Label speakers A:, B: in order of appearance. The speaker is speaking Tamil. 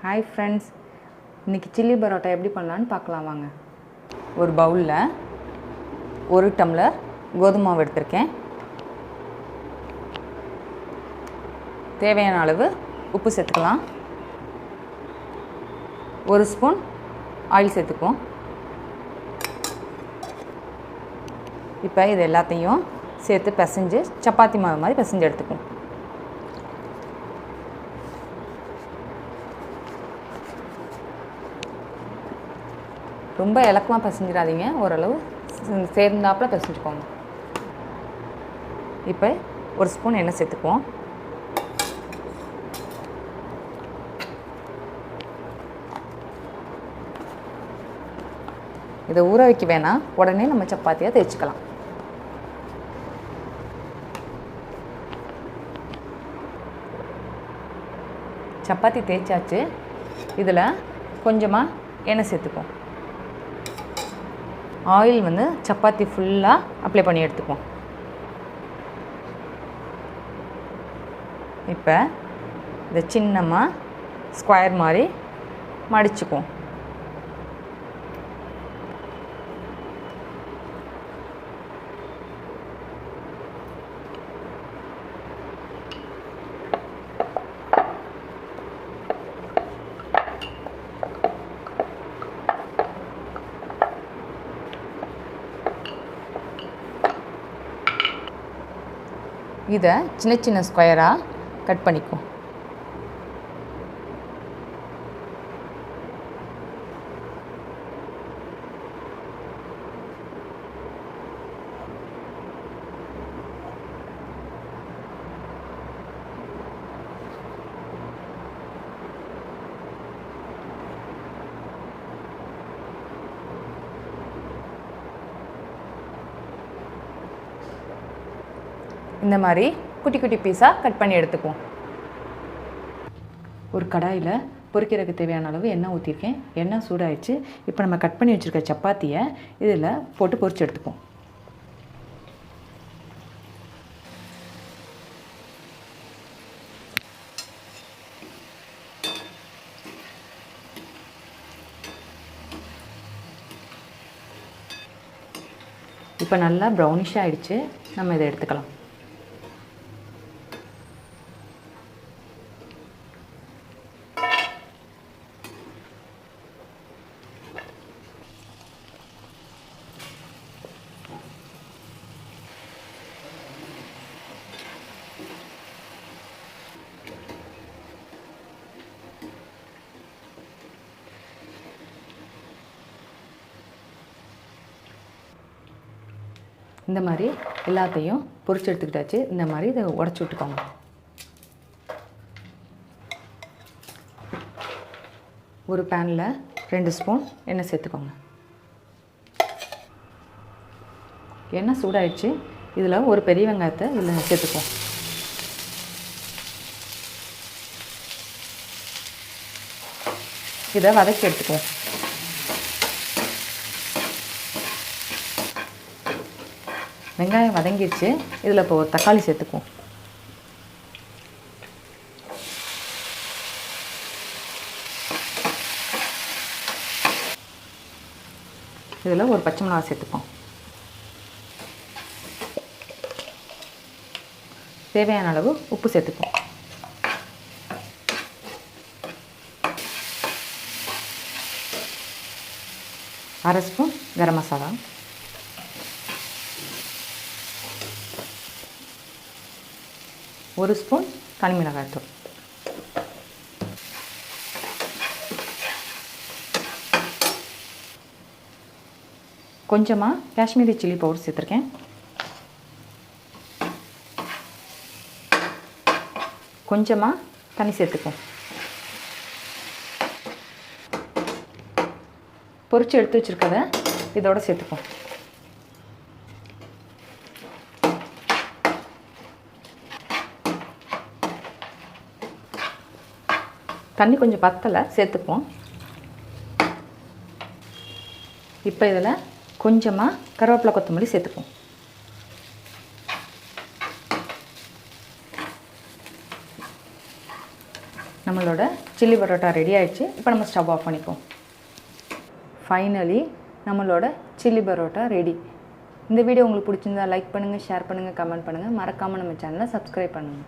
A: ஹாய் ஃப்ரெண்ட்ஸ், இன்றைக்கி சில்லி பரோட்டா எப்படி பண்ணலான்னு பார்க்கலாம் வாங்க. ஒரு பவுலில் 1 டம்ளர் கோதுமை மாவு எடுத்திருக்கேன். தேவையான அளவு உப்பு சேர்த்துக்கலாம். 1 ஸ்பூன் ஆயில் சேர்த்துக்குவோம். இப்போ இது எல்லாத்தையும் சேர்த்து பிசைஞ்சு சப்பாத்தி மாவு மாதிரி பிசைஞ்சு எடுத்துக்குவோம். ரொம்ப இலக்கமாக பிசைஞ்சிடாதீங்க, ஓரளவு சேர்ந்தாப்பில் பிசைஞ்சுக்கோங்க. இப்போ 1 ஸ்பூன் எண்ணெய் சேர்த்துக்குவோம். இதை ஊற வைக்க வேணாம், உடனே நம்ம சப்பாத்தியாக தேய்ச்சிக்கலாம். சப்பாத்தி தேய்ச்சாச்சு. இதில் கொஞ்சமாக எண்ணெய் சேர்த்துக்குவோம். ஆயில் சப்பாத்தி ஃபுல்லாக அப்ளை பண்ணி எடுத்துக்குவோம். இப்போ இதை சின்னமாக ஸ்கொயர் மாதிரி மடிச்சுக்குவோம். இதை சின்ன சின்ன ஸ்கொயராக கட் பண்ணிக்குவோம். இந்த மாதிரி குட்டி குட்டி பீஸாக கட் பண்ணி எடுத்துக்குவோம். ஒரு கடாயில் பொரிக்கிறதுக்கு தேவையான அளவு எண்ணெய் ஊற்றிருக்கேன். எண்ணெய் சூடாகிடுச்சு. இப்போ நம்ம கட் பண்ணி வச்சுருக்க சப்பாத்தியை இதில் போட்டு பொரிச்சு எடுத்துக்குவோம். இப்போ நல்லா ப்ரௌனிஷ் ஆகிடுச்சு. நம்ம இதை எடுத்துக்கலாம். இந்த மாதிரி எல்லாத்தையும் பொரிச்சு எடுத்துக்கிட்டாச்சு. இந்த மாதிரி இதை உடச்சி விட்டுக்கோங்க. ஒரு பேனில் 2 ஸ்பூன் எண்ணெய் சேர்த்துக்கோங்க. எண்ணெய் சூடாயிடுச்சு. இதில் ஒரு பெரிய வெங்காயத்தை இதில் சேர்த்துக்குவோம். இதை வதக்கி எடுத்துக்குவோம். வெங்காயம் வதங்கிடுச்சு. இதில் இப்போ ஒரு தக்காளி சேர்த்துக்குவோம். இதில் ஒரு பச்சை மிளகாய் சேர்த்துப்போம். தேவையான அளவு உப்பு சேர்த்துப்போம். அரை ஸ்பூன் கரம் மசாலா, ஒரு ஸ்பூன் தனி மிளகாய்த்தூள், கொஞ்சமாக காஷ்மீரி சில்லி பவுடர் சேர்த்துருக்கேன். கொஞ்சமாக தண்ணி சேர்த்துப்போம். பொரிச்சு எடுத்து வச்சுருக்கதை இதோட சேர்த்துப்போம். தண்ணி கொஞ்சம் பத்தலை, சேர்த்துப்போம். இப்போ இதில் கொஞ்சமாக கருவேப்பிலை கொத்தமல்லி சேர்த்துப்போம். நம்மளோட சில்லி பரோட்டா ரெடி ஆகிடுச்சு. இப்போ நம்ம ஸ்டவ் ஆஃப் பண்ணிப்போம். ஃபைனலி நம்மளோட சில்லி பரோட்டா ரெடி. இந்த வீடியோ உங்களுக்கு பிடிச்சிருந்தா லைக் பண்ணுங்கள், ஷேர் பண்ணுங்கள், கமெண்ட் பண்ணுங்கள். மறக்காமல் நம்ம சேனலை சப்ஸ்கிரைப் பண்ணுங்கள்.